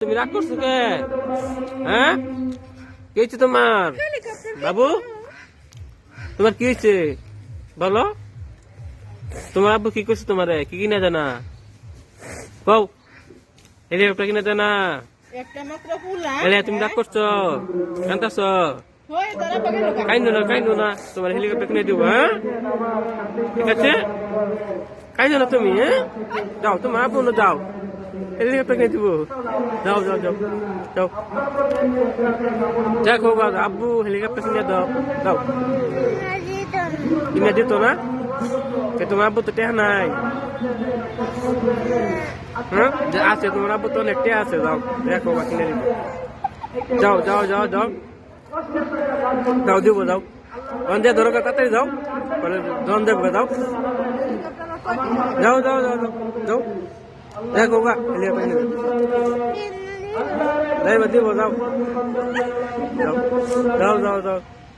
তুমি রাগ করছো কে? হ্যাঁ, কি হয়েছে তোমার? বাবু, তোমার কি হয়েছে বলো? তোমার আব্বু কি করছে তোমারে? কি কিনা জানা কও? হেলিকপ্টার কিনা জানা? তুমি রাগ করছো, কান্দাছ? কাইন্দো না, তোমার হেলিকপ্টার কিনে দিব। হ্যাঁ, ঠিক আছে, কাইন্দো না তুমি। হ্যাঁ, যাও, তোমার আব্বু না যাও, হেলিকপ্টার কিনে দিব। যাও যাও যাও যাও, দেখো আব্বু হেলিকপ্টার কিনে দাও। দাও, কিনে দিত না? তোমার আব্বু তো টেহা নাই। হ্যাঁ, আছে, তোমার আব্বু তো অনেক টেহা আছে। যাও, দেখো কিনে দিব। যাও যাও যাও যাও যাও, দিব যাও, ধরে তাড়াতাড়ি যাও, ধন দেবো যাও। যাও যাও যাও যাও যাও, দেখো দিব যাও। যাও যাও যাও যাও।